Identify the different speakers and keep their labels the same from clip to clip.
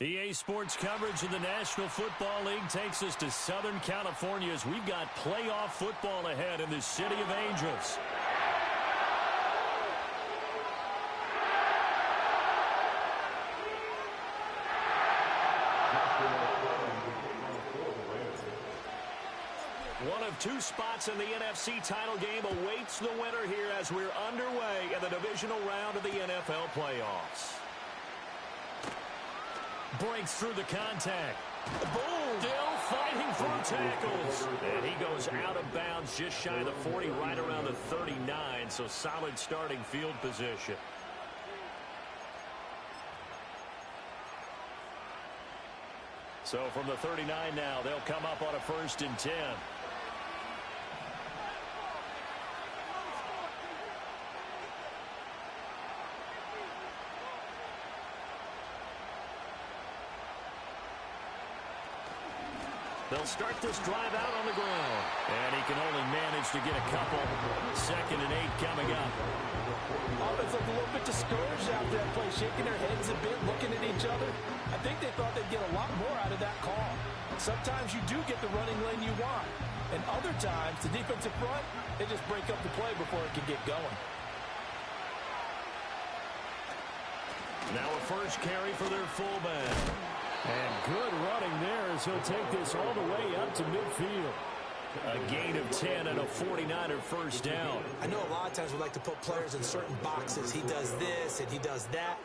Speaker 1: EA Sports coverage of the National Football League takes us to Southern California as we've got playoff football ahead in the City of Angels. One of two spots in the NFC title game awaits the winner here as we're underway in the divisional round of the NFL playoffs. Breaks through the contact. Boom! Still fighting through tackles. And he goes out of bounds just shy of the 40, right around the 39, so solid starting field position. So from the 39 now, they'll come up on a 1st and 10. They'll start this drive out on the ground. And he can only manage to get a couple. 2nd and 8 coming up.
Speaker 2: Offense looked a little bit discouraged after that play, shaking their heads a bit, looking at each other. I think they thought they'd get a lot more out of that call. Sometimes you do get the running lane you want. And other times, the defensive front, they just break up the play before it can get going.
Speaker 1: Now a first carry for their fullback. And good running there as he'll take this all the way up to midfield. A gain of 10 and a 49er first down.
Speaker 2: I know a lot of times we like to put players in certain boxes. He does this and he does that.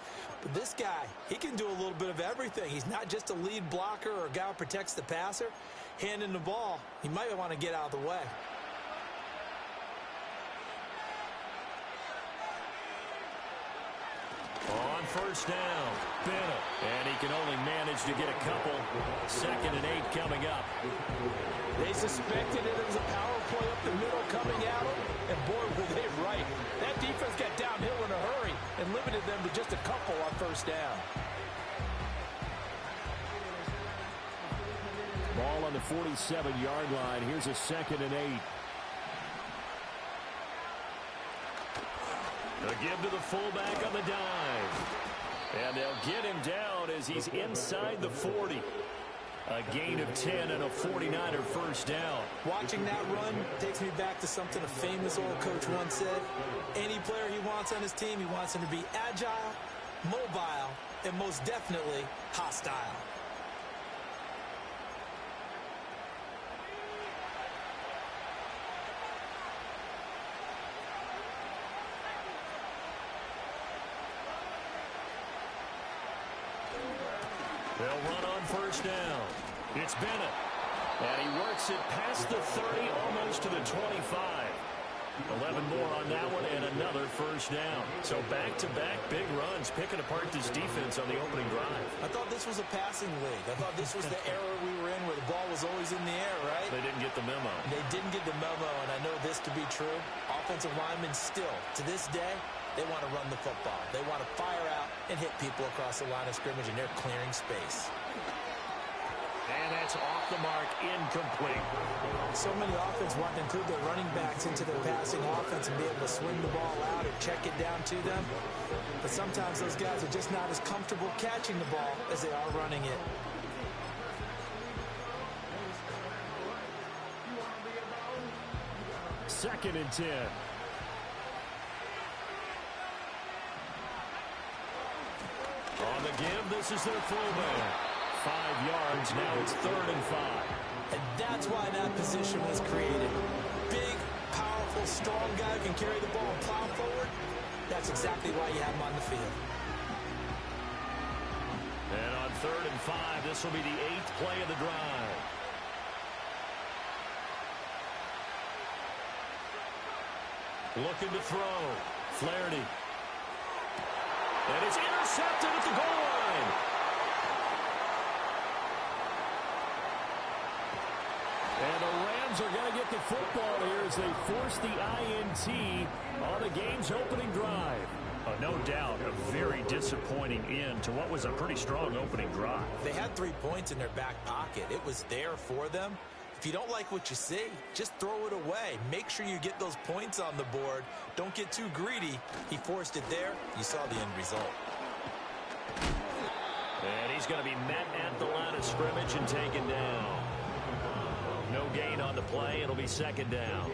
Speaker 2: But this guy, he can do a little bit of everything. He's not just a lead blocker or a guy who protects the passer. Handing the ball, he might want to get out of the way.
Speaker 1: On first down, Bennett. And he can only manage to get a couple. 2nd and 8 coming up.
Speaker 2: They suspected it was a power play up the middle coming at them. And boy, were they right. That defense got downhill in a hurry and limited them to just a couple on first down.
Speaker 1: Ball on the 47-yard line. Here's a 2nd and 8. A give to the fullback on the dive. And they'll get him down as he's inside the 40. A gain of 10 and a 49er first down.
Speaker 2: Watching that run takes me back to something a famous old coach once said. Any player he wants on his team, he wants him to be agile, mobile, and most definitely hostile.
Speaker 1: They'll run on first down. It's Bennett. And he works it past the 30, almost to the 25. 11 more on that one and another first down. So back-to-back big runs, picking apart this defense on the opening drive.
Speaker 2: I thought this was a passing league. I thought this was the era we were in where the ball was always in the air, right?
Speaker 1: They didn't get the memo.
Speaker 2: They didn't get the memo, and I know this to be true. Offensive linemen still, to this day, they want to run the football. They want to fire out and hit people across the line of scrimmage, and they're clearing space.
Speaker 1: And that's off the mark, incomplete.
Speaker 2: So many offense want to include their running backs into their passing offense and be able to swing the ball out or check it down to them. But sometimes those guys are just not as comfortable catching the ball as they are running it.
Speaker 1: Second and 10. On the give, this is their fullback. 5 yards, now it's 3rd and 5.
Speaker 2: And that's why that position was created. Big, powerful, strong guy who can carry the ball and plow forward. That's exactly why you have him on the field.
Speaker 1: And on 3rd and 5, this will be the 8th play of the drive. Looking to throw. Flaherty. And it's intercepted at the goal line. And the Rams are going to get the football here as they force the INT on the game's opening drive. No doubt a very disappointing end to what was a pretty strong opening drive.
Speaker 2: They had 3 points in their back pocket. It was there for them. If you don't like what you see, just throw it away. Make sure you get those points on the board. Don't get too greedy. He forced it there. You saw the end result.
Speaker 1: And he's going to be met at the line of scrimmage and taken down. No gain on the play. It'll be second down.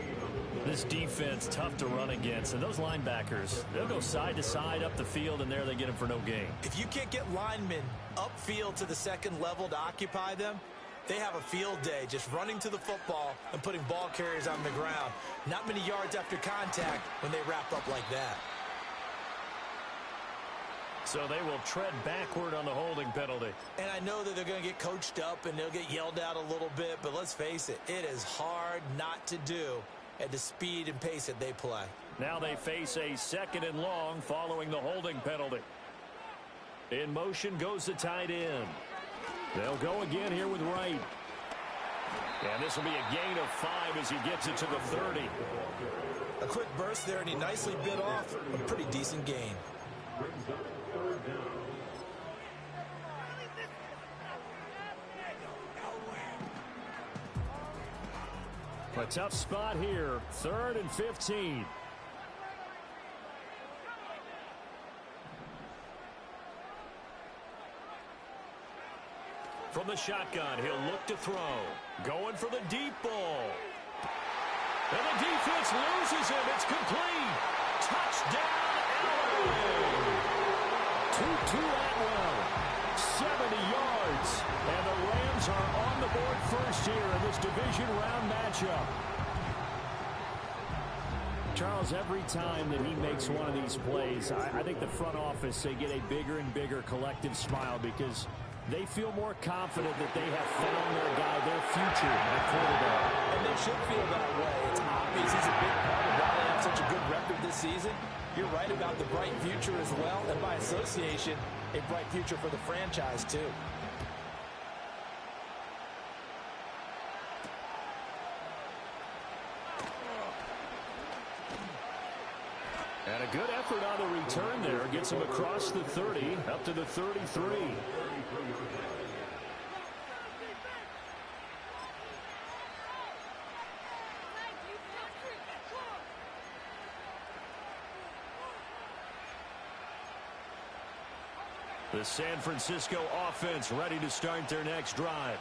Speaker 1: This defense, tough to run against. And those linebackers, they'll go side to side up the field, and there they get him for no gain.
Speaker 2: If you can't get linemen upfield to the second level to occupy them, they have a field day just running to the football and putting ball carriers on the ground. Not many yards after contact when they wrap up like that.
Speaker 1: So they will tread backward on the holding penalty.
Speaker 2: And I know that they're going to get coached up and they'll get yelled at a little bit, but let's face it, it is hard not to do at the speed and pace that they play.
Speaker 1: Now they face a second and long following the holding penalty. In motion goes the tight end. They'll go again here with Wright. And this will be a gain of 5 as he gets it to the 30.
Speaker 2: A quick burst there, and he nicely bit off a pretty decent gain.
Speaker 1: A tough spot here. 3rd and 15. From the shotgun, he'll look to throw. Going for the deep ball. And the defense loses him. It's complete. Touchdown, Allen. Tutu Atwell. 70 yards. And the Rams are on the board first here in this division round matchup. Charles, every time that he makes one of these plays, I think the front office, they get a bigger and bigger collective smile because they feel more confident that they have found their guy, their future at quarterback.
Speaker 2: And they should feel that way. It's obvious he's a big part of why they have such a good record this season. You're right about the bright future as well, and by association, a bright future for the franchise too.
Speaker 1: And a good effort on the return there. Gets him across the 30, up to the 33. The San Francisco offense ready to start their next drive.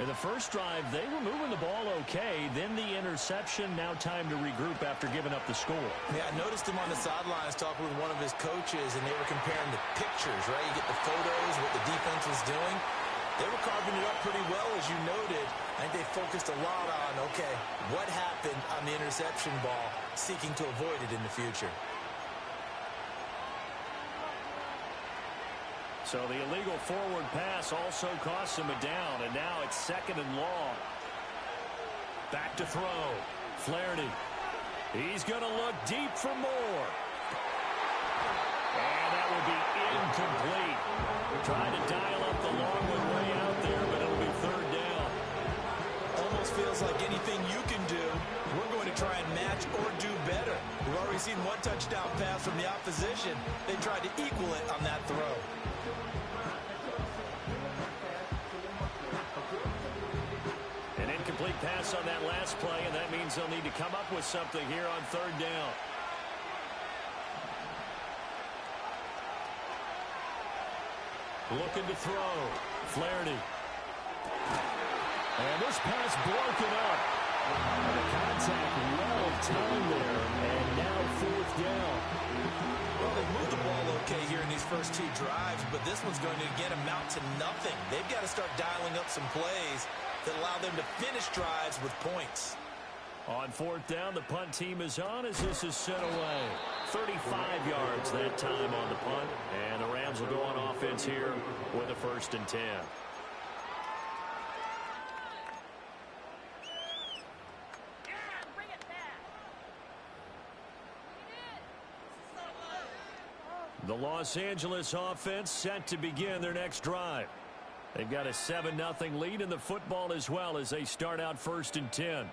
Speaker 1: In the first drive, they were moving the ball okay. Then the interception. Now time to regroup after giving up the score.
Speaker 2: Yeah, I noticed him on the sidelines talking with one of his coaches, and they were comparing the pictures, right? You get the photos, what the defense was doing. They were carving it up pretty well, as you noted. I think they focused a lot on, okay, what happened on the interception ball, seeking to avoid it in the future.
Speaker 1: So the illegal forward pass also costs him a down, and now it's 2nd and long. Back to throw. Flaherty. He's going to look deep for more. And that will be incomplete. Trying to dial up the long one way out there, but it'll be 3rd down.
Speaker 2: Almost feels like anything you can do, we're going to try and match or do better. We've already seen one touchdown pass from the opposition. They tried to equal it on that throw.
Speaker 1: An incomplete pass on that last play, and that means they'll need to come up with something here on 3rd down. Looking to throw. Flaherty. And this pass broken up. And the contact well timed there, and now 4th down.
Speaker 2: Well, they've moved the ball okay here in these first 2 drives, but this one's going to again amount to nothing. They've got to start dialing up some plays that allow them to finish drives with points.
Speaker 1: On 4th down, the punt team is on as this is sent away. 35 yards that time on the punt, and the Rams will go on offense here with a 1st and 10. The Los Angeles offense set to begin their next drive. They've got a 7-0 lead in the football as well as they start out 1st and 10.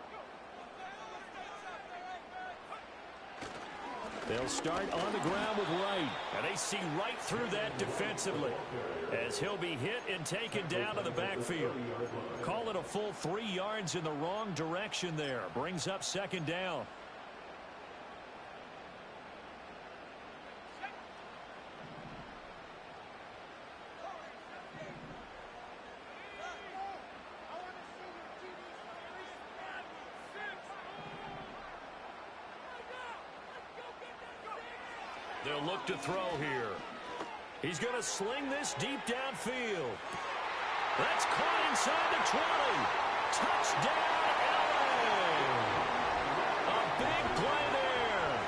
Speaker 1: They'll start on the ground with Wright, and they see right through that defensively as he'll be hit and taken down to the backfield. Call it a full 3 yards in the wrong direction there. Brings up 2nd down. They'll look to throw here. He's going to sling this deep downfield. That's caught inside the 20. Touchdown, LA! A big play there.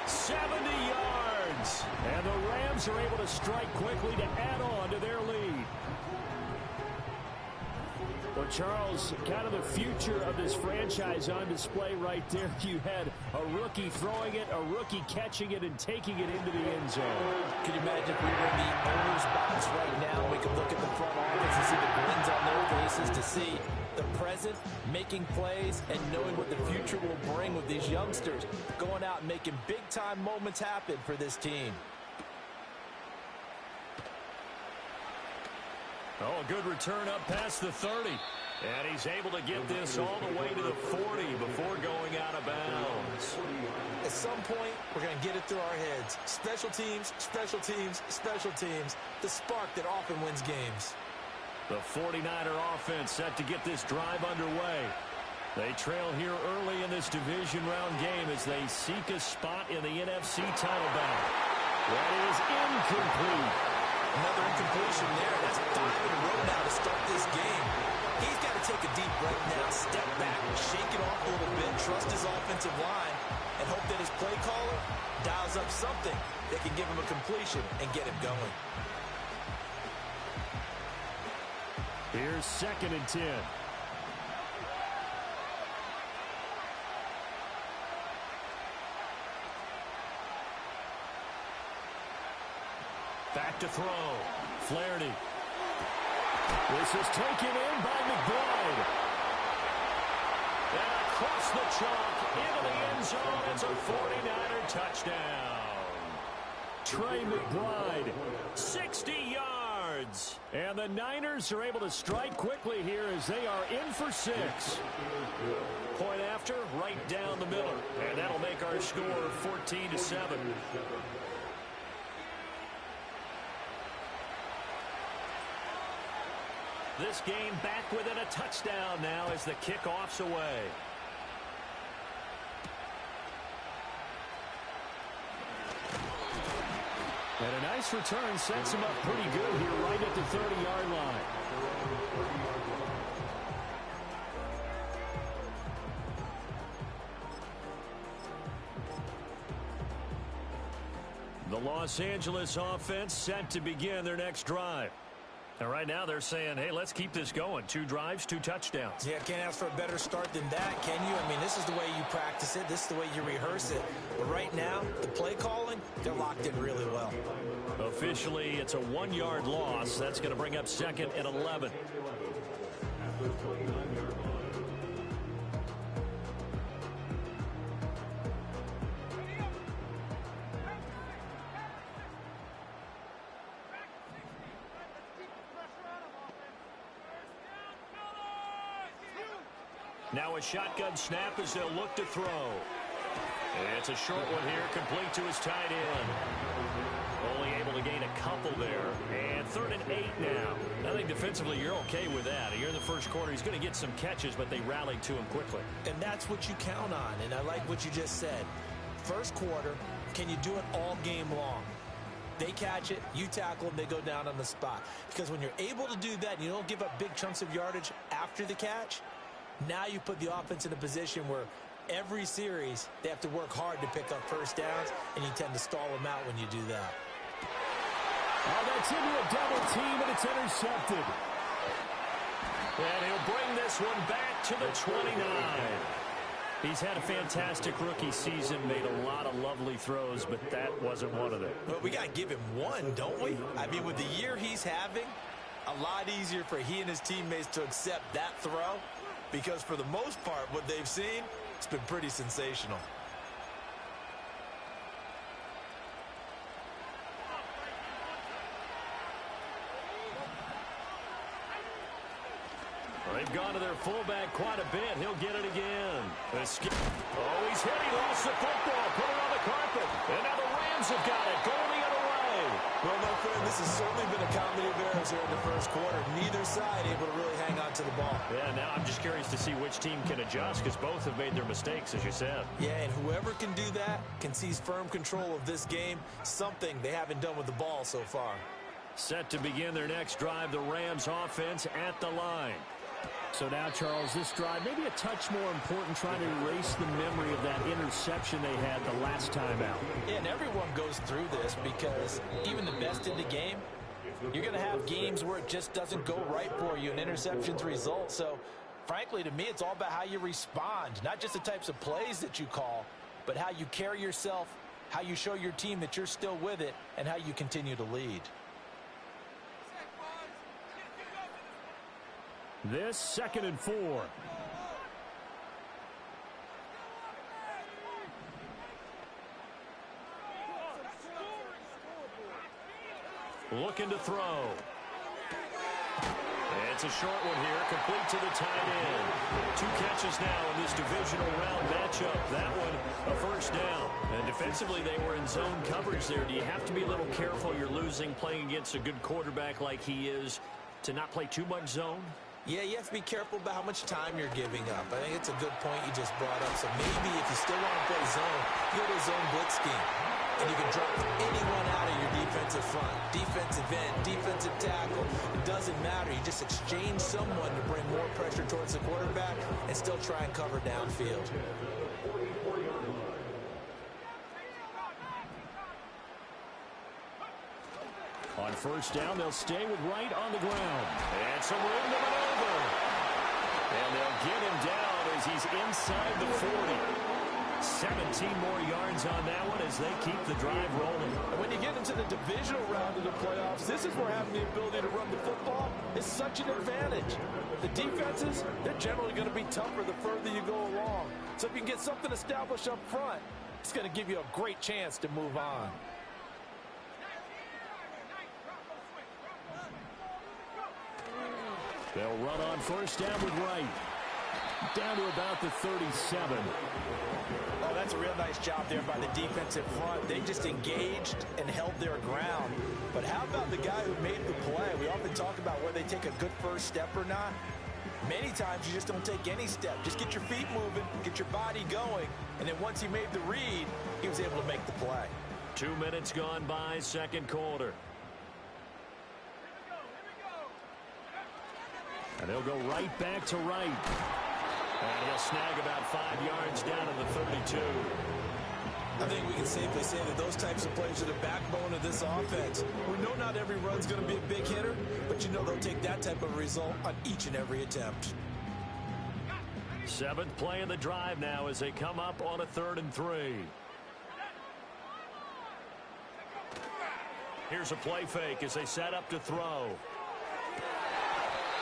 Speaker 1: 70 yards. And the Rams are able to strike quickly to add on to their lead. Well, Charles, kind of the future of this franchise on display right there. You had a rookie throwing it, a rookie catching it, and taking it into the end zone.
Speaker 2: Can you imagine if we were in the owner's box right now? We could look at the front office and see the grins on their faces to see the present, making plays, and knowing what the future will bring with these youngsters going out and making big-time moments happen for this team.
Speaker 1: Oh, a good return up past the 30. And he's able to get this all the way to the 40 before going out of bounds.
Speaker 2: At some point, we're going to get it through our heads. Special teams, special teams, special teams. The spark that often wins games.
Speaker 1: The 49er offense set to get this drive underway. They trail here early in this division round game as they seek a spot in the NFC title battle. That is incomplete.
Speaker 2: Another incompletion there. That's 5 in a row now to start this game. He's got to take a deep breath now, step back, shake it off a little bit, trust his offensive line, and hope that his play caller dials up something that can give him a completion and get him going.
Speaker 1: Here's 2nd and 10. Back to throw. Flaherty. This is taken in by McBride. And across the chalk into the end zone. It's a 49er touchdown. Trey McBride, 60 yards. And the Niners are able to strike quickly here as they are in for 6. Point after, right down the middle. And that'll make our score 14-7. This game back within a touchdown now as the kickoff's away. And a nice return sets him up pretty good here right at the 30-yard line. The Los Angeles offense set to begin their next drive. And right now they're saying, hey, let's keep this going. 2 drives, 2 touchdowns.
Speaker 2: Yeah, can't ask for a better start than that, can you? I mean, this is the way you practice it. This is the way you rehearse it. But right now, the play calling, they're locked in really well.
Speaker 1: Officially, it's a 1-yard loss. That's going to bring up 2nd and 11. Now a shotgun snap as they'll look to throw. It's a short one here, complete to his tight end. Only able to gain a couple there. And 3rd and 8 now. I think defensively you're okay with that. Here in the first quarter, he's going to get some catches, but they rallied to him quickly.
Speaker 2: And that's what you count on, and I like what you just said. First quarter, can you do it all game long? They catch it, you tackle them, they go down on the spot. Because when you're able to do that and you don't give up big chunks of yardage after the catch, now you put the offense in a position where every series they have to work hard to pick up first downs, and you tend to stall them out when you do that.
Speaker 1: Oh, that's into a double team, and it's intercepted. And he'll bring this one back to the 29. He's had a fantastic rookie season, made a lot of lovely throws, but that wasn't one of them.
Speaker 2: But we got to give him one, don't we? I mean, with the year he's having, a lot easier for he and his teammates to accept that throw. Because for the most part, what they've seen, it's been pretty sensational.
Speaker 1: They've gone to their fullback quite a bit. He'll get it again. Oh, he's hit. He lost the football. Put it on the carpet. And now the Rams have got it. Going the other way.
Speaker 2: Well, my friend, this has certainly been a comedy of errors here in the first quarter. Neither side able to really hang on to the ball.
Speaker 1: Yeah, now I'm just curious to see which team can adjust because both have made their mistakes, as you said.
Speaker 2: Yeah, and whoever can do that can seize firm control of this game, something they haven't done with the ball so far.
Speaker 1: Set to begin their next drive, the Rams offense at the line.
Speaker 3: So now, Charles, this drive maybe a touch more important, trying to erase the memory of that interception they had the last time out.
Speaker 2: Yeah, and everyone goes through this because even the best in the game, you're going to have games where it just doesn't go right for you and interceptions result. So, frankly, to me, it's all about how you respond, not just the types of plays that you call, but how you carry yourself, how you show your team that you're still with it, and how you continue to lead.
Speaker 3: This 2nd and 4.
Speaker 1: Looking to throw. It's a short one here, complete to the tight end. 2 catches now in this divisional round matchup. That one, a first down. And defensively, they were in zone coverage there. Do you have to be a little careful? You're losing, playing against a good quarterback like he is, to not play too much zone?
Speaker 2: Yeah, you have to be careful about how much time you're giving up. I think it's a good point you just brought up. So maybe if you still want to play zone, you go to a zone blitz scheme. And you can drop anyone out of your defensive front. Defensive end, defensive tackle. It doesn't matter. You just exchange someone to bring more pressure towards the quarterback and still try and cover downfield.
Speaker 3: On first down, they'll stay with Wright on the ground.
Speaker 1: And some room to maneuver. And they'll get him down as he's inside the 40. 17 more yards on that one as they keep the drive rolling.
Speaker 2: And when you get into the divisional round of the playoffs, this is where having the ability to run the football is such an advantage. The defenses, they're generally going to be tougher the further you go along. So if you can get something established up front, it's going to give you a great chance to move on.
Speaker 3: They'll run on first down with Wright. Down to about the 37.
Speaker 2: Oh, that's a real nice job there by the defensive front. They just engaged and held their ground. But how about the guy who made the play? We often talk about whether they take a good first step or not. Many times you just don't take any step. Just get your feet moving, get your body going, and then once he made the read, he was able to make the play.
Speaker 1: 2 minutes gone by, second quarter.
Speaker 3: And they'll go right back to Wright.
Speaker 1: And he'll snag about 5 yards down to the 32.
Speaker 2: I think we can safely say that those types of plays are the backbone of this offense. We know not every run's going to be a big hitter, but you know they'll take that type of result on each and every attempt.
Speaker 1: 7th play of the drive now as they come up on a 3rd and 3. Here's a play fake as they set up to throw.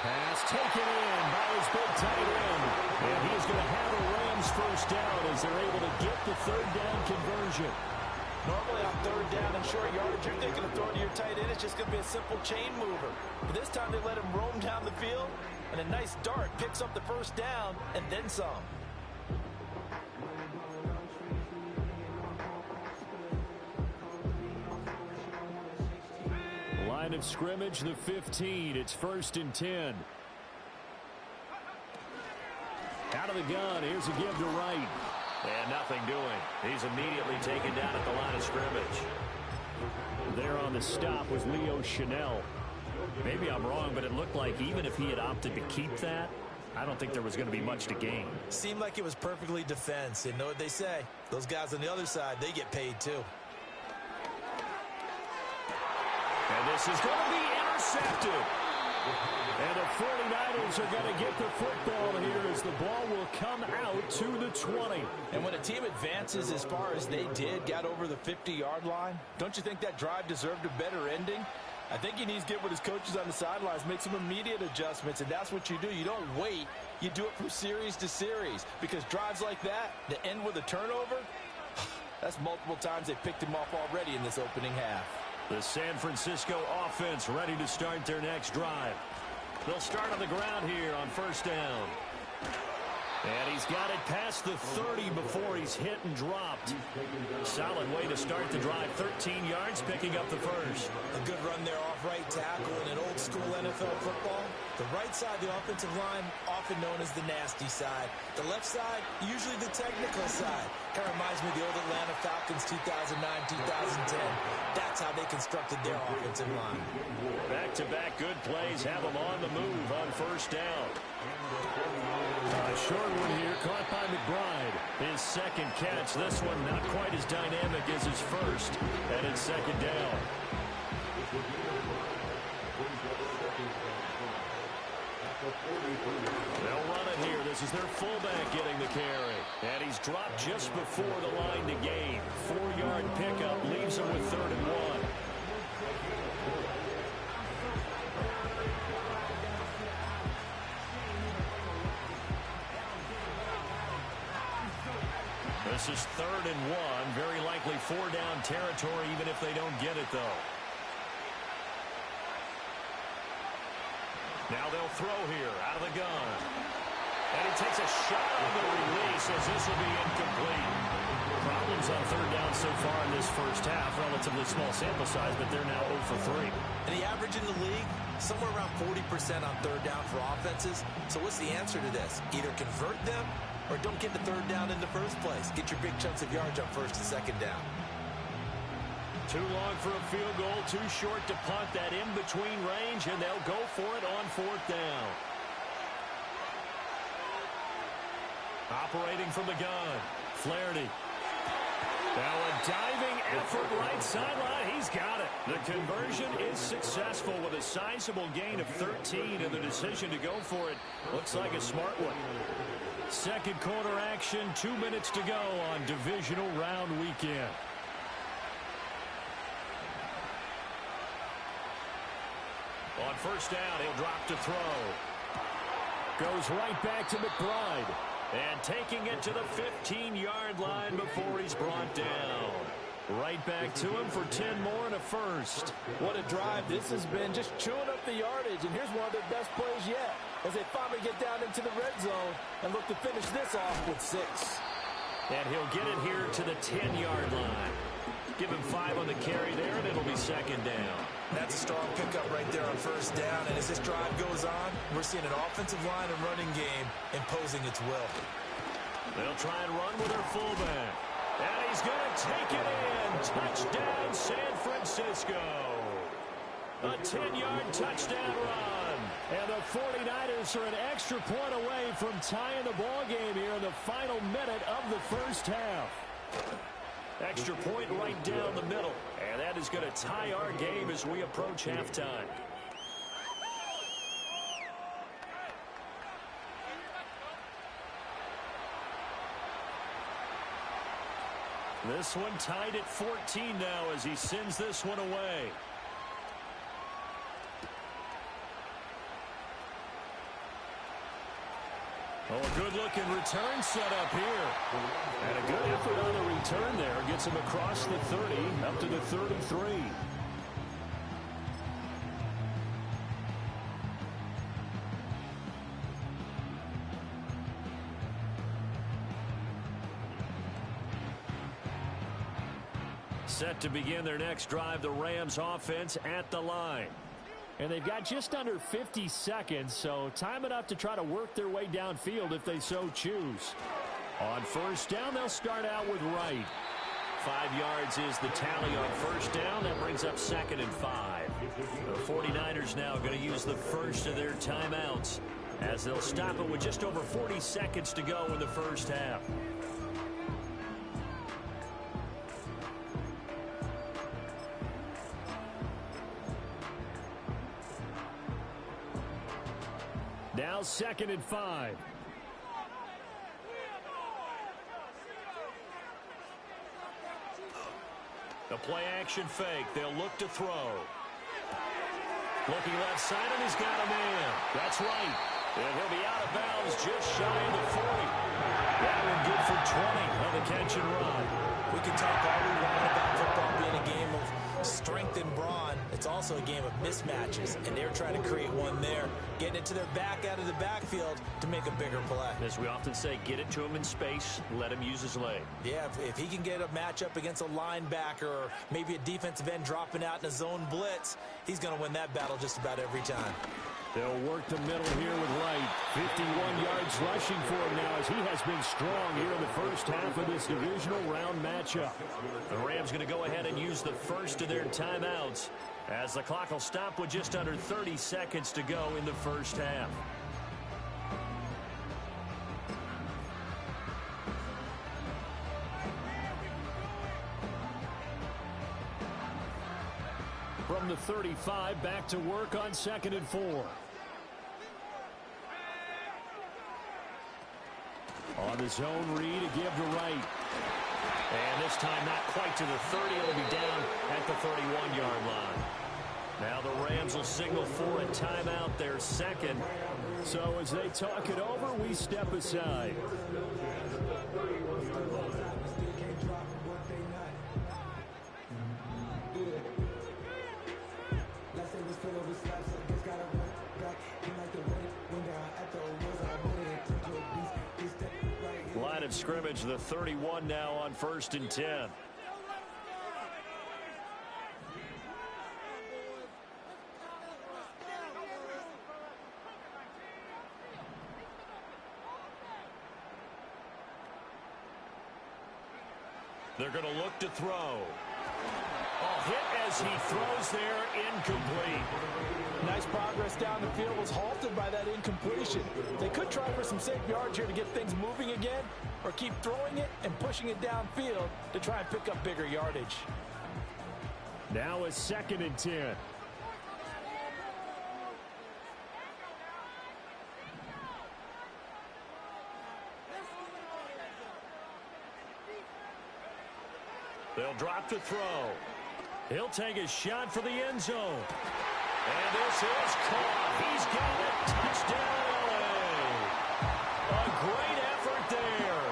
Speaker 3: Pass taken in by his big tight end. And he's going to have a Rams first down as they're able to get the 3rd down conversion.
Speaker 2: Normally on 3rd down and short yardage, you're thinking of throwing to your tight end. It's just going to be a simple chain mover. But this time they let him roam down the field, and a nice dart picks up the first down and then some.
Speaker 3: Line of scrimmage, the 15. It's 1st and 10. Out of the gun. Here's a give to Wright.
Speaker 1: And nothing doing. He's immediately taken down at the line of scrimmage.
Speaker 3: There on the stop was Leo Chanel. Maybe I'm wrong, but it looked like even if he had opted to keep that, I don't think there was going to be much to gain.
Speaker 2: Seemed like it was perfectly defense. And know what they say? Those guys on the other side, they get paid too.
Speaker 1: And this is going to be intercepted.
Speaker 3: And the 49ers are going to get the football here as the ball will come out to the 20.
Speaker 2: And when a team advances as far as they did, got over the 50-yard line, don't you think that drive deserved a better ending? I think he needs to get with his coaches on the sidelines, make some immediate adjustments, and that's what you do. You don't wait. You do it from series to series because drives like that end with a turnover, that's multiple times they picked him off already in this opening half.
Speaker 1: The San Francisco offense ready to start their next drive. They'll start on the ground here on first down. And he's got it past the 30 before he's hit and dropped. Solid way to start the drive. 13 yards, picking up the first.
Speaker 2: A good run there off right tackle in an old-school NFL football. The right side of the offensive line, often known as the nasty side. The left side, usually the technical side. Kind of reminds me of the old Atlanta Falcons 2009-2010. That's how they constructed their offensive line.
Speaker 1: Back-to-back good plays have them on the move on first down.
Speaker 3: A short one here, caught by McBride.
Speaker 1: His second catch. This one not quite as dynamic as his first. And it's second down. They'll run it here. This is their fullback getting the carry. And he's dropped just before the line to gain. 4-yard pickup leaves him with 3rd and 1. This is 3rd and 1. Very likely 4-down territory, even if they don't get it, though. Now they'll throw here out of the gun. And he takes a shot on the release as this will be incomplete. Problems on 3rd down so far in this first half. Relatively small sample size, but they're now 0 for 3.
Speaker 2: And the average in the league, somewhere around 40% on 3rd down for offenses. So what's the answer to this? Either convert them or don't get the 3rd down in the first place. Get your big chunks of yards on 1st and 2nd down.
Speaker 1: Too long for a field goal, too short to punt. That in-between range, and they'll go for it on 4th down. Operating from the gun, Flaherty. Now a diving effort right sideline. He's got it. The conversion is successful with a sizable gain of 13, and the decision to go for it looks like a smart one. Second quarter action, 2 minutes to go on divisional round weekend. On first down, he'll drop to throw. Goes right back to McBride. And taking it to the 15-yard line before he's brought down. Right back to him for 10 more and a first.
Speaker 2: What a drive this has been, just chewing up the yardage. And here's one of their best plays yet as they finally get down into the red zone and look to finish this off with 6.
Speaker 1: And he'll get it here to the 10-yard line. Give him 5 on the carry there, and it'll be second down.
Speaker 2: That's a strong pickup right there on first down. And as this drive goes on, we're seeing an offensive line and running game imposing its will.
Speaker 1: They'll try and run with their fullback. And he's going to take it in. Touchdown, San Francisco. A 10-yard touchdown run. And the 49ers are an extra point away from tying the ball game here in the final minute of the first half. Extra point right down the middle. And that is going to tie our game as we approach halftime. This one tied at 14 now as he sends this one away. Oh, a good-looking return set up here. And a good effort on the return there. Gets him across the 30, up to the 33. Set to begin their next drive, the Rams offense at the line. And they've got just under 50 seconds, so time enough to try to work their way downfield if they so choose. On first down, they'll start out with Wright. 5 yards is the tally on first down. That brings up 2nd and 5. The 49ers now going to use the first of their timeouts as they'll stop it with just over 40 seconds to go in the first half. Now 2nd and 5. The play action fake. They'll look to throw. Looking left side, and he's got a man. That's right. And he'll be out of bounds just shy of the 40. That one good for 20 on the catch and run.
Speaker 2: We can talk all we want about football being a game of strength and brawn. It's also a game of mismatches, and they're trying to create one there, getting it to their back out of the backfield to make a bigger play.
Speaker 3: As we often say, get it to him in space, let him use his leg.
Speaker 2: Yeah, if he can get a matchup against a linebacker or maybe a defensive end dropping out in a zone blitz, he's going to win that battle just about every time.
Speaker 3: They'll work the middle here with Light. 51 yards rushing for him now as he has been strong here in the first half of this divisional round matchup. The Rams going to go ahead and use the first of their timeouts as the clock will stop with just under 30 seconds to go in the first half. From the 35, back to work on 2nd and 4. On the zone read to give to Wright. And this time not quite to the 30. It'll be down at the 31-yard line. Now the Rams will signal for a timeout, their second. So as they talk it over, we step aside. Line of scrimmage, the 31 now on 1st and 10. They're going to look to throw. Hit as he throws there, incomplete.
Speaker 2: Nice progress down the field was halted by that incompletion. They could try for some safe yards here to get things moving again, or keep throwing it and pushing it downfield to try and pick up bigger yardage.
Speaker 3: Now a 2nd and 10. They'll drop to throw. He'll take a shot for the end zone. And this is caught. He's got it. Touchdown, LA. A great effort there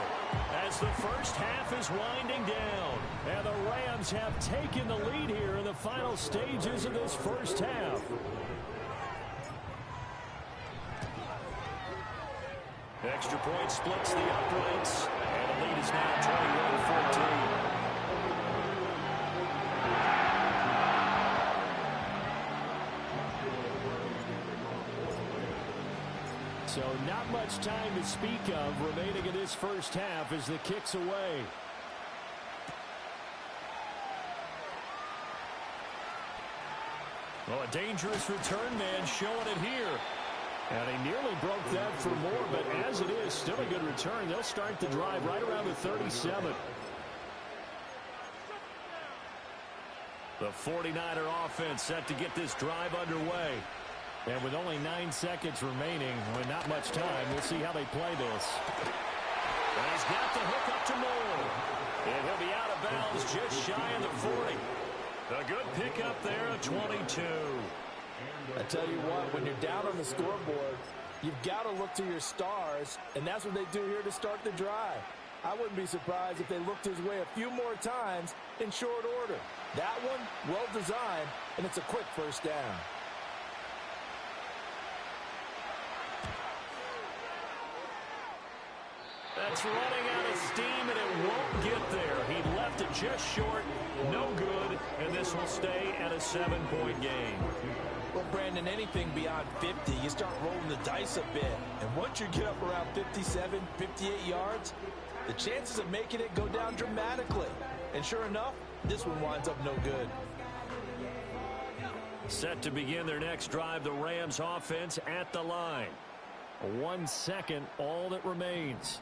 Speaker 3: as the first half is winding down. And the Rams have taken the lead here in the final stages of this first half. Extra point splits the uprights. And the lead is now 21-14. So not much time to speak of remaining in this first half as the kick's away. Well, a dangerous return man showing it here. And he nearly broke that for more, but as it is, still a good return. They'll start the drive right around the 37. The 49er offense set to get this drive underway. And with only 9 seconds remaining, with not much time, we'll see how they play this. And he's got the hook up to Moore. And he'll be out of bounds just shy of the 40. A good pickup there at 22.
Speaker 2: I tell you what, when you're down on the scoreboard, you've got to look to your stars, and that's what they do here to start the drive. I wouldn't be surprised if they looked his way a few more times in short order. That one, well designed, and it's a quick first down.
Speaker 3: That's running out of steam, and it won't get there. He left it just short, no good, and this will stay at a 7-point game.
Speaker 2: Well, Brandon, anything beyond 50, you start rolling the dice a bit. And once you get up around 57, 58 yards, the chances of making it go down dramatically. And sure enough, this one winds up no good.
Speaker 3: Set to begin their next drive, the Rams offense at the line. 1 second, all that remains.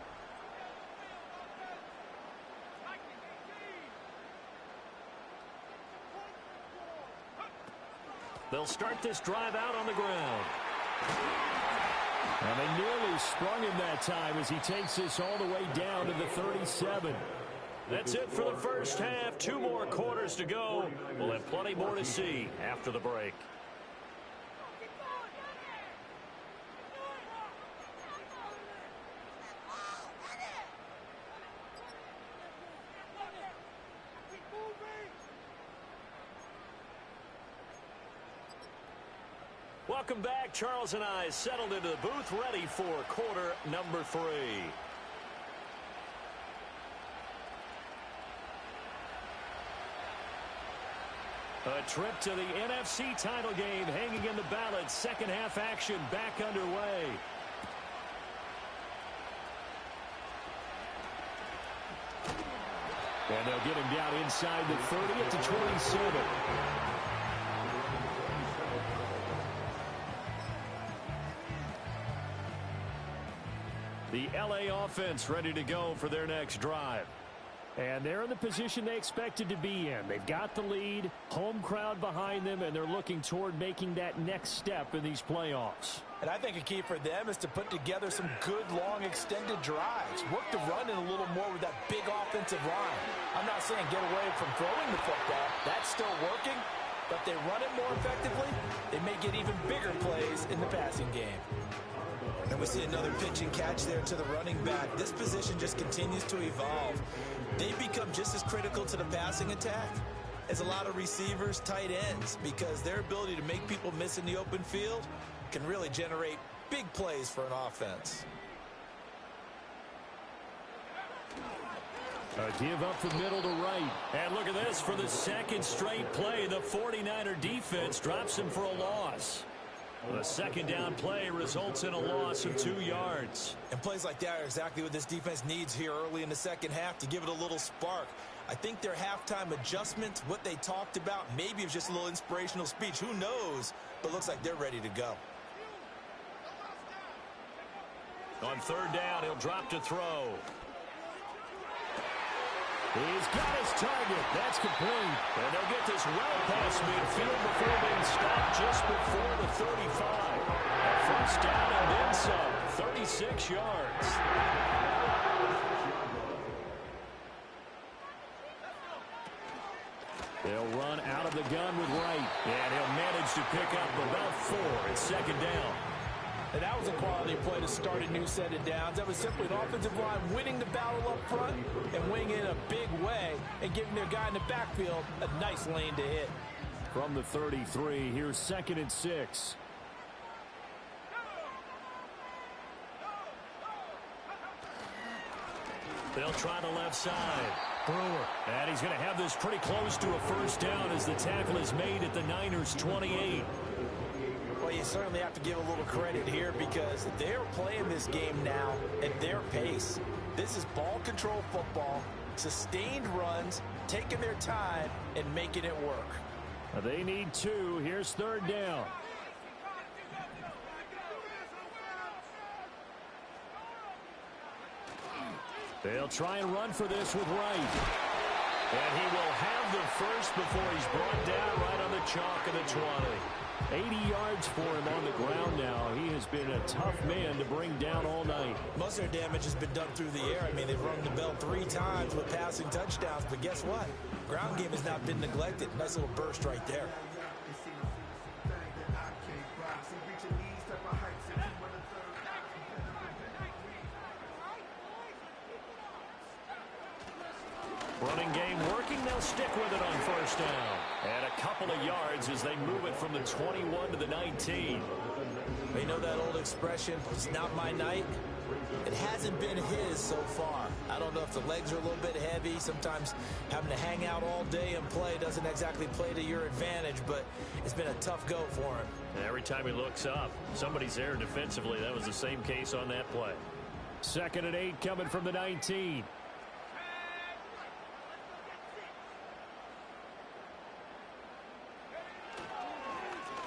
Speaker 3: They'll start this drive out on the ground. And they nearly sprung him that time as he takes this all the way down to the 37. That's it for the first half. 2 more quarters to go. We'll have plenty more to see after the break.
Speaker 1: Welcome back. Charles and I settled into the booth, ready for quarter number 3. A trip to the NFC title game hanging in the balance. Second half action back underway. And they'll get him down inside the 30 at the 27. The LA offense ready to go for their next drive. And they're in the position they expected to be in. They've got the lead, home crowd behind them, and they're looking toward making that next step in these playoffs.
Speaker 2: And I think a key for them is to put together some good, long, extended drives. Work the run in a little more with that big offensive line. I'm not saying get away from throwing the football. That's still working. But if they run it more effectively, they may get even bigger plays in the passing game.
Speaker 4: And we see another pitch and catch there to the running back. This position just continues to evolve. They become just as critical to the passing attack as a lot of receivers, tight ends, because their ability to make people miss in the open field can really generate big plays for an offense.
Speaker 1: A give up the middle to right. And look at this. For the second straight play, the 49er defense drops him for a loss. The second down play results in a loss of 2 yards.
Speaker 4: And plays like that are exactly what this defense needs here early in the second half to give it a little spark. I think their halftime adjustment, what they talked about, maybe it was just a little inspirational speech. Who knows? But looks like they're ready to go.
Speaker 1: On third down, he'll drop to throw. He's got his target. That's complete. And they'll get this well past midfield before being stopped just before the 35. A first down and then some. 36 yards. They'll run out of the gun with Wright. And he'll manage to pick up about 4 at second down.
Speaker 2: And that was a quality play to start a new set of downs. That was simply an offensive line winning the battle up front and winning in a big way and giving their guy in the backfield a nice lane to hit.
Speaker 1: From the 33, here's 2nd and 6. They'll try the left side. Brewer. And he's going to have this pretty close to a first down as the tackle is made at the Niners' 28.
Speaker 2: Well, you certainly have to give a little credit here because they're playing this game now at their pace. This is ball control football, sustained runs, taking their time, and making it work.
Speaker 1: They need 2. Here's third down. They'll try and run for this with Wright. And he will have the first before he's brought down right on the chalk of the 20. 80 yards for him on the ground now. He has been a tough man to bring down all night.
Speaker 4: Most of their damage has been done through the air. I mean, they've rung the bell 3 times with passing touchdowns. But guess what? Ground game has not been neglected. Nice little burst right there.
Speaker 1: Running game working. They'll stick with it on first down. And a couple of yards as they move it from the 21 to the 19.
Speaker 4: You know that old expression, it's not my night? It hasn't been his so far. I don't know if the legs are a little bit heavy. Sometimes having to hang out all day and play doesn't exactly play to your advantage, but it's been a tough go for him.
Speaker 1: And every time he looks up, somebody's there defensively. That was the same case on that play. 2nd and 8 coming from the 19.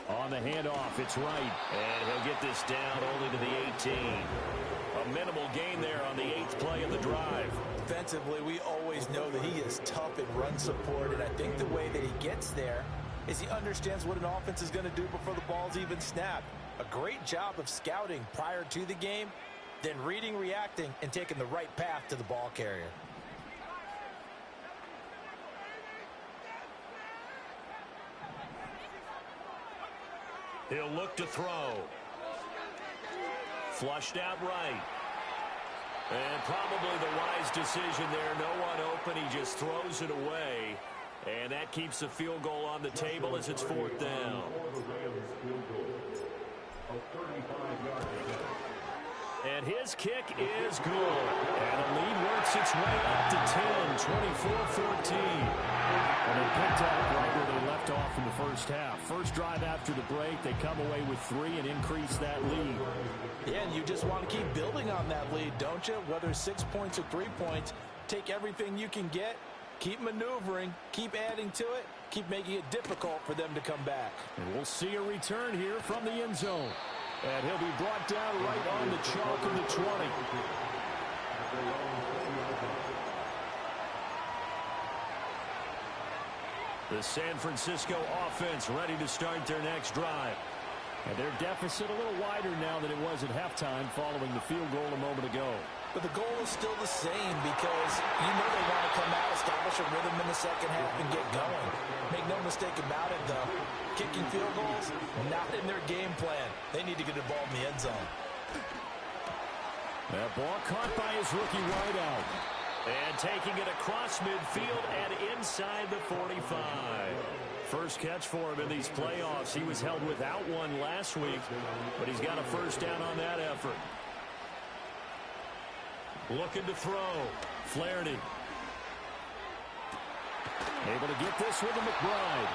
Speaker 1: On the handoff, it's Wright. And he'll get this down only to the 18. A minimal gain there on the 8th play of the drive.
Speaker 2: Defensively, we always know that he is tough in run support, and I think the way that he gets there is he understands what an offense is going to do before the ball's even snapped. A great job of scouting prior to the game, then reading, reacting, and taking the right path to the ball carrier.
Speaker 1: He'll look to throw. Flushed out right. And probably the wise decision there. No one open. He just throws it away. And that keeps the field goal on the table as it's 4th down. And his kick is good. And the lead works its way up to 10, 24-14. And they picked up right where they left off in the first half. First drive after the break, they come away with 3 and increase that lead.
Speaker 2: Yeah, and you just want to keep building on that lead, don't you? Whether 6 points or 3 points, take everything you can get, keep maneuvering, keep adding to it, keep making it difficult for them to come back.
Speaker 1: And we'll see a return here from the end zone. And he'll be brought down right on the chalk of the 20. The San Francisco offense ready to start their next drive. And their deficit a little wider now than it was at halftime following the field goal a moment ago.
Speaker 2: But the goal is still the same because you know they want to come out, establish a rhythm in the second half, and get going. Make no mistake about it, though. Kicking field goals, not in their game plan. They need to get the ball in the end zone.
Speaker 1: That ball caught by his rookie wideout. And taking it across midfield and inside the 45. First catch for him in these playoffs. He was held without one last week, but he's got a first down on that effort. Looking to throw. Flaherty. Able to get this with the McBride.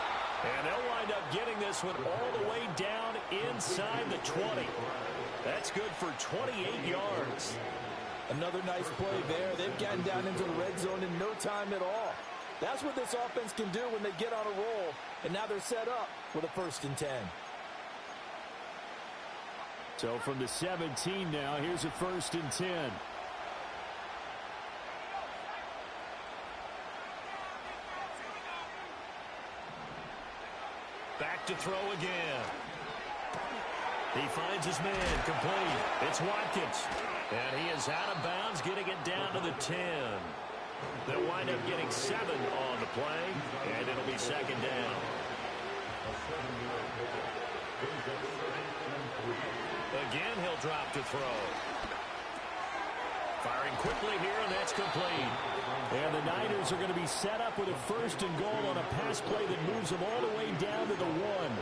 Speaker 1: And they'll wind up getting this one all the way down inside the 20. That's good for 28 yards.
Speaker 2: Another nice play there. They've gotten down into the red zone in no time at all. That's what this offense can do when they get on a roll. And now they're set up with a 1st and 10.
Speaker 1: So from the 17 now, here's a 1st and 10. Back to throw again. He finds his man complete. It's Watkins. And he is out of bounds, getting it down to the 10. They'll wind up getting 7 on the play, and it'll be 2nd down. Again, he'll drop to throw. Firing quickly here, and that's complete. And the Niners are going to be set up with a 1st and goal on a pass play that moves them all the way down to the 1.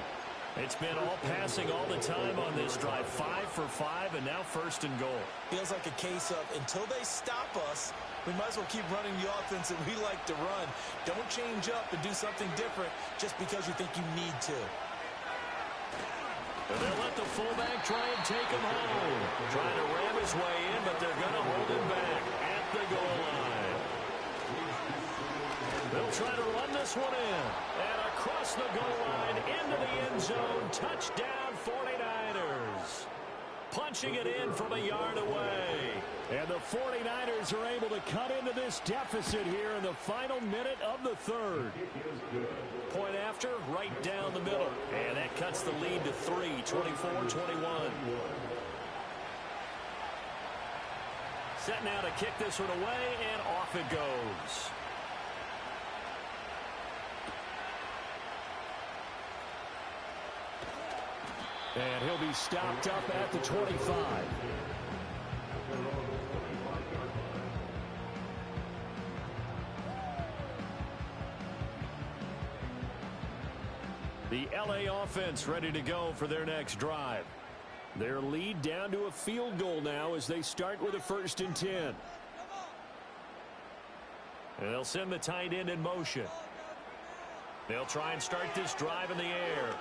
Speaker 1: It's been all passing all the time on this drive. 5 for 5, and now 1st and goal.
Speaker 4: Feels like a case of until they stop us, we might as well keep running the offense that we like to run. Don't change up and do something different just because you think you need to.
Speaker 1: And they'll let the fullback try and take him home. Trying to ram his way in, but they're going to hold him back at the goal line. They'll try to run this one in. And across the goal line, into the end zone. Touchdown, 49ers. Punching it in from a yard away. And the 49ers are able to cut into this deficit here in the final minute of the 3rd. Point after, right down the middle. And that cuts the lead to 3, 24-21. Set now to kick this one away, and off it goes. And he'll be stopped up at the 25. The LA offense ready to go for their next drive. Their lead down to a field goal now as they start with a 1st and 10. And they'll send the tight end in motion. They'll try and start this drive in the air.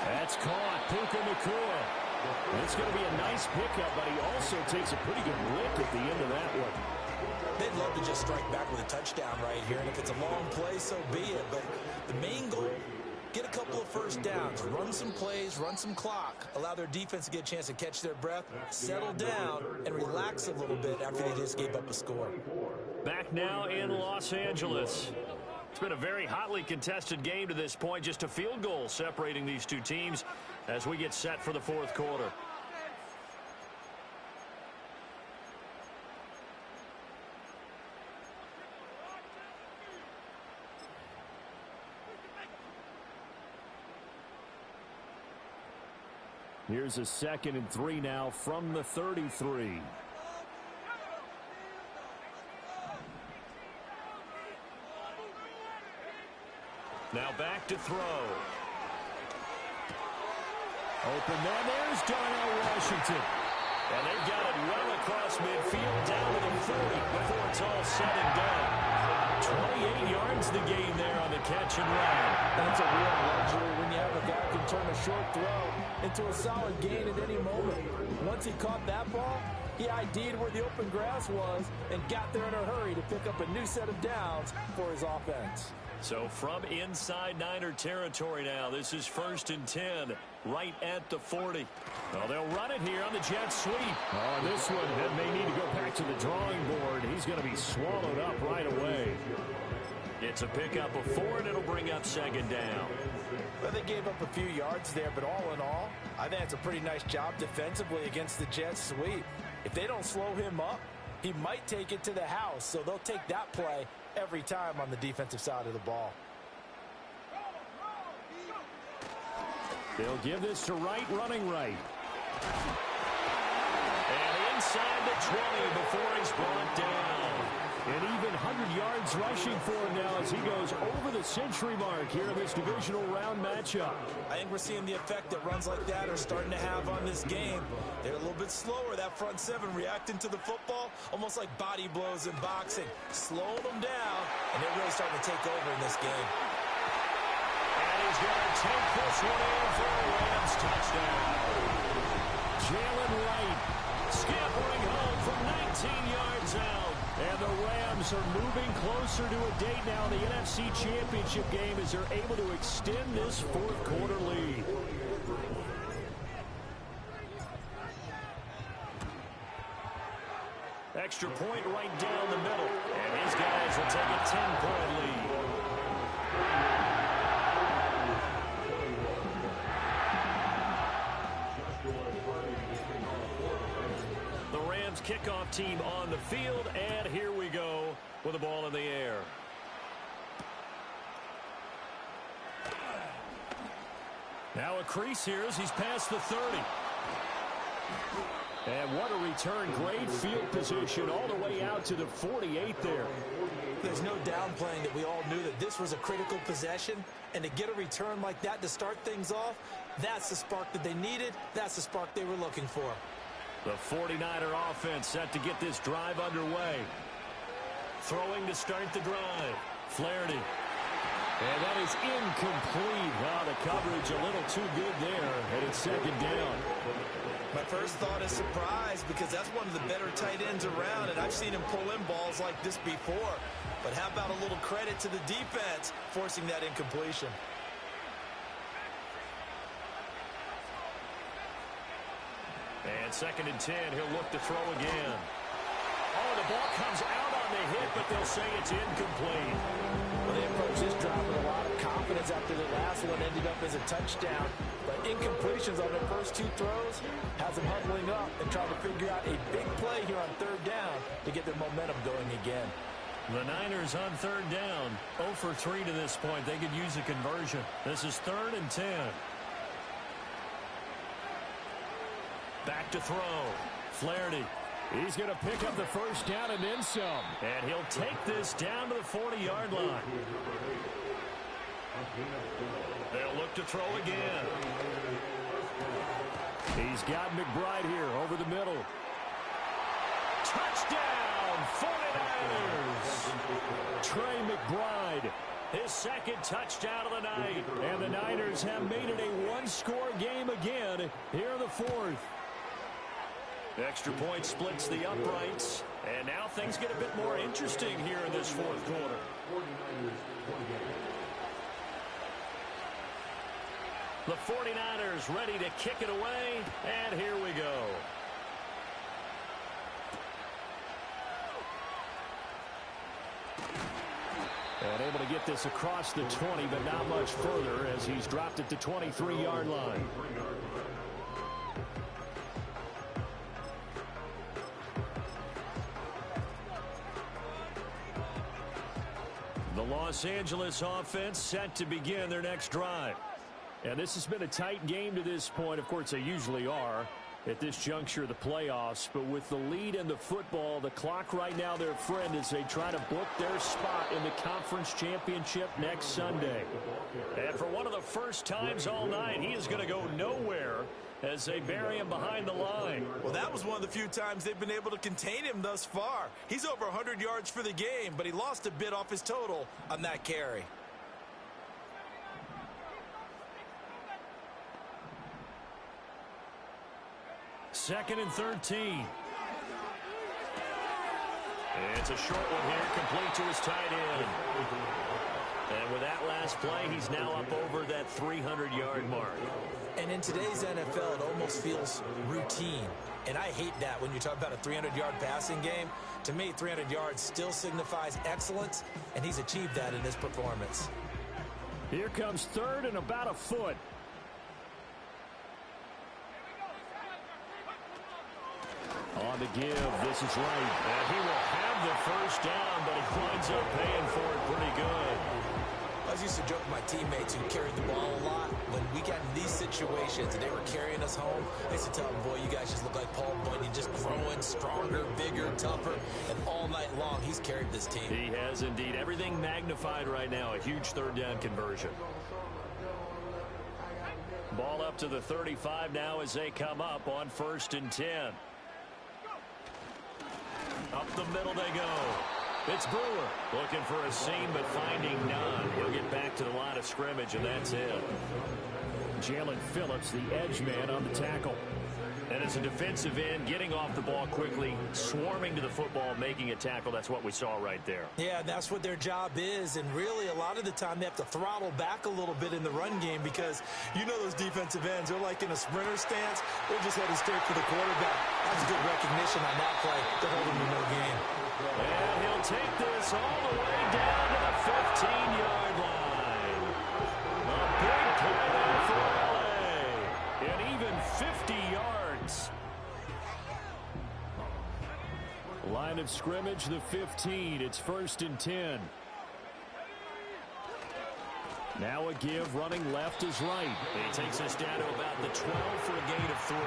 Speaker 1: That's caught. Puka Nacua. It's going to be a nice pickup, but he also takes a pretty good lick at the end of that one.
Speaker 4: They'd love to just strike back with a touchdown right here, and if it's a long play, so be it. But the main goal, get a couple of 1st downs, run some plays, run some clock, allow their defense to get a chance to catch their breath, settle down, and relax a little bit after they just gave up a score.
Speaker 1: Back now in Los Angeles. It's been a very hotly contested game to this point. Just a field goal separating these two teams as we get set for the 4th quarter. Here's a 2nd and 3 now from the 33. Now back to throw.
Speaker 3: Open man, there's Darnell Washington.
Speaker 1: And they've got it well across midfield, down to the 40 before it's all said and done. 28 yards the gain there on the catch and run.
Speaker 2: That's a real luxury when you have a guy who can turn a short throw into a solid gain at any moment. Once he caught that ball, he ID'd where the open grass was and got there in a hurry to pick up a new set of downs for his offense.
Speaker 1: So from inside Niner territory now, this is 1st and 10, right at the 40. Well, they'll run it here on the jet sweep.
Speaker 3: Oh, this one may need to go back to the drawing board. He's going to be swallowed up right away.
Speaker 1: It's a pickup of 4, and it'll bring up 2nd down.
Speaker 2: Well, they gave up a few yards there, but all in all, I think it's a pretty nice job defensively against the jet sweep. If they don't slow him up, he might take it to the house, so they'll take that play every time on the defensive side of the ball.
Speaker 3: They'll give this to Wright, running right.
Speaker 1: And inside the 20 before he's brought down.
Speaker 3: And even 100 yards rushing for him now as he goes over the century mark here in this divisional round matchup.
Speaker 4: I think we're seeing the effect that runs like that are starting to have on this game. They're a little bit slower, that front seven reacting to the football, almost like body blows in boxing. Slowing them down, and they're really starting to take over in this game.
Speaker 1: And he's going to take this one in for a Rams touchdown.
Speaker 3: Jalen Wright scampering home from 19 yards out. And the Rams are moving closer to a date now in the NFC Championship game as they're able to extend this fourth quarter lead.
Speaker 1: Extra point right down the middle. And these guys will take a 10-point lead. The Rams kickoff team on the field, and here we go with the ball in the air. Now a crease here as he's past the 30.
Speaker 3: And what a return. Great field position all the way out to the 48 there.
Speaker 2: There's no downplaying that we all knew that this was a critical possession, and to get a return like that to start things off, that's the spark that they needed. That's the spark they were looking for.
Speaker 1: The 49er offense set to get this drive underway. Throwing to start the drive. Flaherty.
Speaker 3: And that is incomplete. Wow, the coverage a little too good there, and it's 2nd down.
Speaker 4: My first thought is surprise because that's one of the better tight ends around, and I've seen him pull in balls like this before. But how about a little credit to the defense forcing that incompletion?
Speaker 1: And 2nd and 10, he'll look to throw again. Oh, the ball comes out on the hit, but they'll say it's incomplete.
Speaker 2: Well, they approached this drive with a lot of confidence after the last one ended up as a touchdown. But incompletions on their first 2 throws has them huddling up and trying to figure out a big play here on 3rd down to get their momentum going again.
Speaker 1: The Niners on 3rd down, 0 for 3 to this point. They could use a conversion. This is 3rd and 10. Back to throw. Flaherty.
Speaker 3: He's going to pick up the first down and then some.
Speaker 1: And he'll take this down to the 40-yard line. They'll look to throw again.
Speaker 3: He's got McBride here over the middle.
Speaker 1: Touchdown, 49ers.
Speaker 3: Trey McBride.
Speaker 1: His 2nd touchdown of the night.
Speaker 3: And the Niners have made it a one-score game again here in the 4th.
Speaker 1: Extra point splits the uprights. And now things get a bit more interesting here in this 4th quarter. The 49ers ready to kick it away. And here we go.
Speaker 3: And able to get this across the 20, but not much further as he's dropped it to 23-yard line.
Speaker 1: The Los Angeles offense set to begin their next drive.
Speaker 3: And this has been a tight game to this point. Of course, they usually are. at this juncture of the playoffs. But with the lead in the football, the clock right now, their friend, as they try to book their spot in the conference championship next Sunday.
Speaker 1: And for one of the first times all night, he is going to go nowhere as they bury him behind the line.
Speaker 4: Well, that was one of the few times they've been able to contain him thus far. He's over 100 yards for the game, but he lost a bit off his total on that carry.
Speaker 3: Second and 13.
Speaker 1: It's a short one here, complete to his tight end. And with that last play, he's now up over that 300-yard mark.
Speaker 4: And in today's NFL, it almost feels routine. And I hate that when you talk about a 300-yard passing game. To me, 300 yards still signifies excellence, and he's achieved that in his performance.
Speaker 3: Here comes third and about a foot. On the give, this is right.
Speaker 1: And he will have the first down, but he winds up paying for it pretty good.
Speaker 4: I was used to joke with my teammates who carried the ball a lot. When we got in these situations and they were carrying us home, I used to tell them, boy, you guys just look like Paul Bunyan, just growing stronger, bigger, tougher. And all night long, he's carried this team.
Speaker 1: He has indeed. Everything magnified right now. A huge third down conversion. Ball up to the 35 now as they come up on 1st and 10. Up the middle they go. It's Brewer looking for a seam but finding none. He'll get back to the line of scrimmage, and that's it.
Speaker 3: Jalen Phillips, the edge man on the tackle.
Speaker 1: And as a defensive end, getting off the ball quickly, swarming to the football, making a tackle. That's what we saw right there.
Speaker 4: Yeah, that's what their job is. And really, a lot of the time, they have to throttle back a little bit in the run game because you know those defensive ends, they're like in a sprinter stance. They're just headed straight for the quarterback. That's good recognition on that play. They're holding him no gain.
Speaker 1: And he'll take this all the way down to the 15-yard line. A big play there for LA. And even 50 yards.
Speaker 3: Line of scrimmage, the 15. It's 1st and 10. Now a give, running left is right.
Speaker 1: He takes us down to about the 12 for a gain of 3.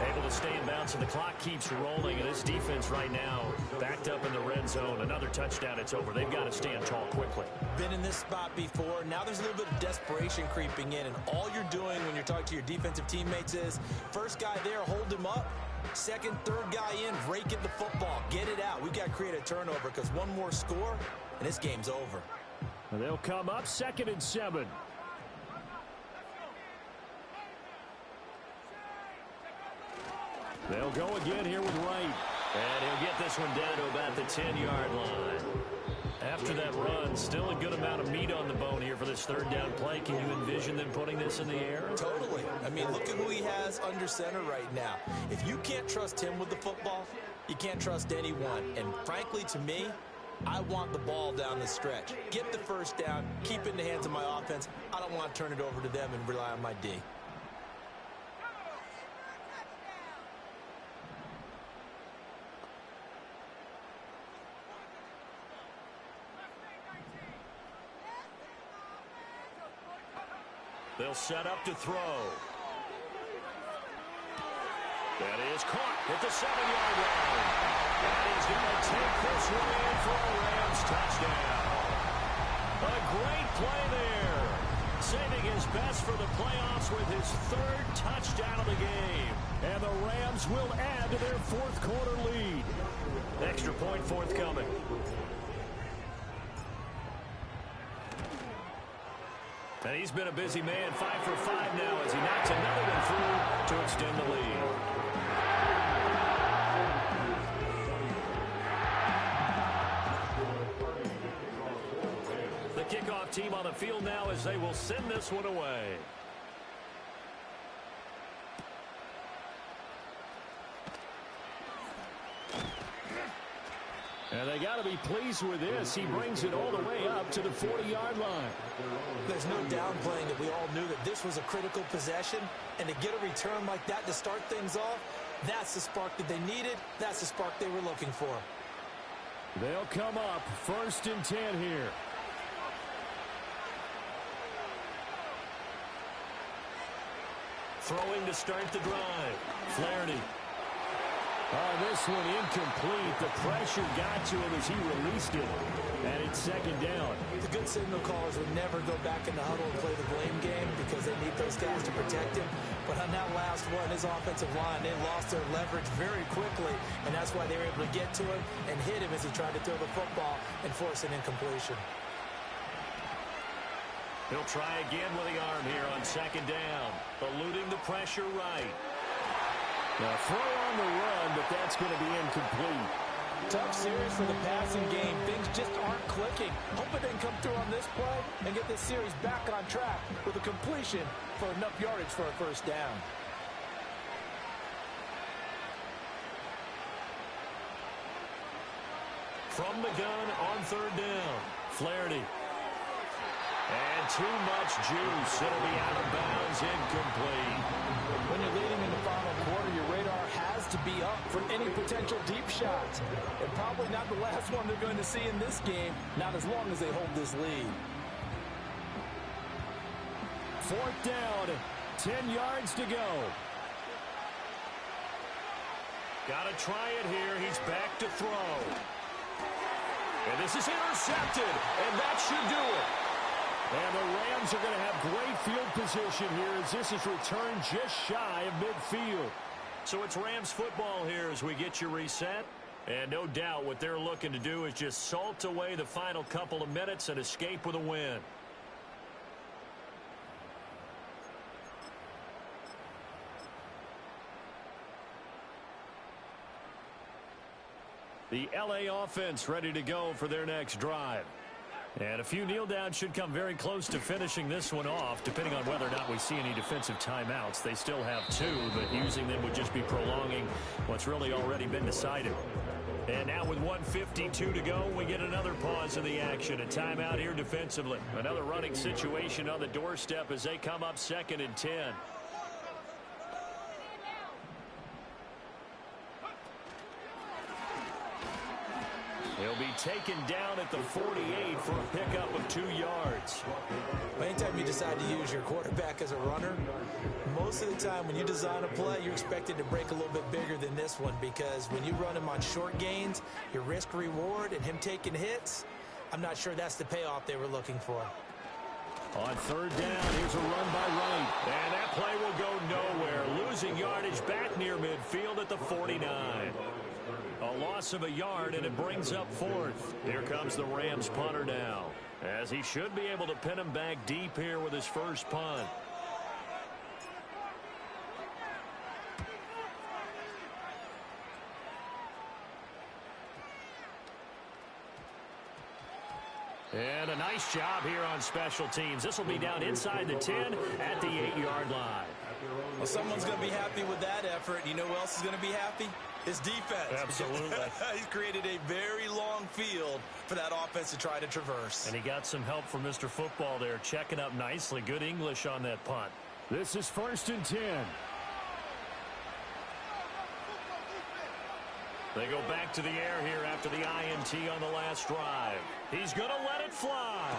Speaker 1: Able to stay in bounds, and the clock keeps rolling. And this defense right now backed up in the red zone. Another touchdown, it's over. They've got to stand tall quickly.
Speaker 4: Been in this spot before. Now there's a little bit of desperation creeping in. And all you're doing when you're talking to your defensive teammates is, first guy there, hold him up. Second, third guy in, rake at the football. Get it out. We've got to create a turnover because one more score, and this game's over.
Speaker 3: And they'll come up 2nd and 7. They'll go again here with Wright.
Speaker 1: And he'll get this one down to about the 10-yard line. After that run, still a good amount of meat on the bone here for this third down play. Can you envision them putting this in the air?
Speaker 4: Totally. I mean, look at who he has under center right now. If you can't trust him with the football, you can't trust anyone. And frankly, to me, I want the ball down the stretch. Get the first down, keep it in the hands of my offense. I don't want to turn it over to them and rely on my D.
Speaker 1: They'll set up to throw. That is caught at the 7-yard line. And he's going to take this one in for a Rams touchdown. A great play there. Saving his best for the playoffs with his 3rd touchdown of the game.
Speaker 3: And the Rams will add to their 4th quarter lead.
Speaker 1: Extra point forthcoming. And he's been a busy man, 5 for 5 now as he knocks another one through to extend the lead. The kickoff team on the field now as they will send this one away.
Speaker 3: And they got to be pleased with this. He brings it all the way up to the 40-yard line.
Speaker 4: There's no downplaying that we all knew that this was a critical possession. And to get a return like that to start things off, that's the spark that they needed. That's the spark they were looking for.
Speaker 3: They'll come up 1st and 10 here.
Speaker 1: Throwing to start the drive. Flaherty.
Speaker 3: This one incomplete. The pressure got to him as he released it. And it's second down.
Speaker 4: The good signal callers would never go back in the huddle and play the blame game because they need those guys to protect him. But on that last one, his offensive line, they lost their leverage very quickly, and that's why they were able to get to him and hit him as he tried to throw the football and force an incompletion.
Speaker 1: He'll try again with the arm here on second down. Eluding the pressure right.
Speaker 3: Now throw on the run, but that's going to be incomplete.
Speaker 2: Tough series for the passing game. Things just aren't clicking. Hope it didn't come through on this play and get this series back on track with a completion for enough yardage for a first down.
Speaker 1: From the gun on third down. Flaherty. And too much juice. It'll be out of bounds, incomplete.
Speaker 2: When you're leading in the final quarter, your radar has to be up for any potential deep shots. And probably not the last one they're going to see in this game, not as long as they hold this lead.
Speaker 3: Fourth down, 10 yards to go.
Speaker 1: Got to try it here. He's back to throw. And this is intercepted, and that should do it.
Speaker 3: And the Rams are going to have great field position here as this is returned just shy of midfield.
Speaker 1: So it's Rams football here as we get you reset. And no doubt what they're looking to do is just salt away the final couple of minutes and escape with a win. The LA offense ready to go for their next drive. And a few kneel downs should come very close to finishing this one off, depending on whether or not we see any defensive timeouts. They still have 2, but using them would just be prolonging what's really already been decided. And now with 1:52 to go, we get another pause in the action. A timeout here defensively. Another running situation on the doorstep as they come up 2nd and 10. He'll be taken down at the 48 for a pickup of 2 yards.
Speaker 4: Anytime you decide to use your quarterback as a runner, most of the time when you design a play, you're expected to break a little bit bigger than this one because when you run him on short gains, your risk-reward and him taking hits, I'm not sure that's the payoff they were looking for.
Speaker 1: On third down, here's a run by Wright. And that play will go nowhere. Losing yardage back near midfield at the 49. A loss of a yard, and it brings up 4th. Here comes the Rams punter now, as he should be able to pin him back deep here with his first punt. And a nice job here on special teams. This will be down inside the 10 at the 8-yard line.
Speaker 4: Well, someone's going to be happy with that effort. You know who else is going to be happy? His defense.
Speaker 1: Absolutely.
Speaker 4: He's created a very long field for that offense to try to traverse.
Speaker 1: And he got some help from Mr. Football there, checking up nicely. Good English on that punt.
Speaker 3: This is 1st and 10.
Speaker 1: They go back to the air here after the INT on the last drive. He's going to let it fly.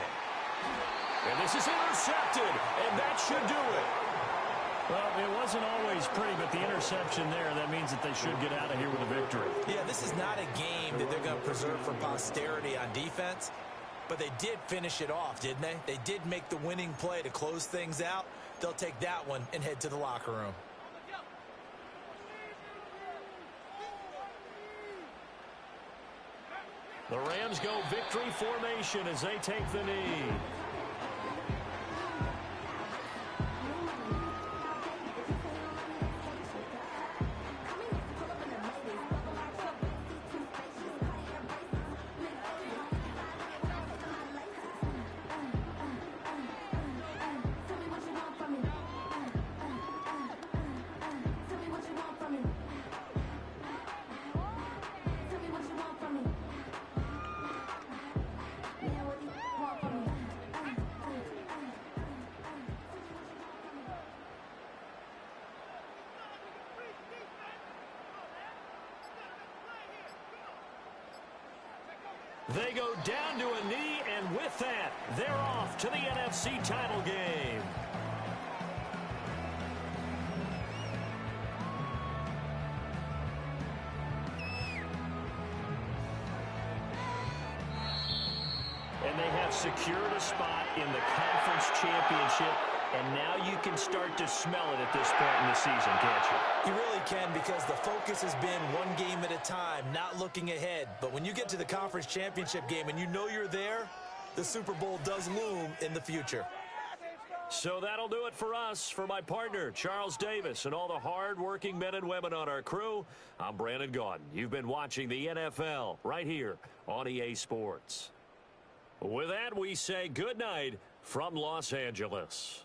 Speaker 1: And this is intercepted, and that should do it. Well, it wasn't always pretty, but the interception there, that means that they should get out of here with a victory.
Speaker 4: Yeah, this is not a game that they're going to preserve for posterity on defense, but they did finish it off, didn't they? They did make the winning play to close things out. They'll take that one and head to the locker room.
Speaker 1: The Rams go victory formation as they take the knee. They go down to a knee, and with that, they're off to the NFC title game. And they have secured a spot in the conference championship, and now you can start to smell it at this point in the season, can't you?
Speaker 4: You really can, because the focus has been one game at a time, not looking ahead. But when you get to the conference championship game and you know you're there, the Super Bowl does loom in the future.
Speaker 1: So that'll do it for us. For my partner, Charles Davis, and all the hard-working men and women on our crew, I'm Brandon Gaudin. You've been watching the NFL right here on EA Sports. With that, we say good night from Los Angeles.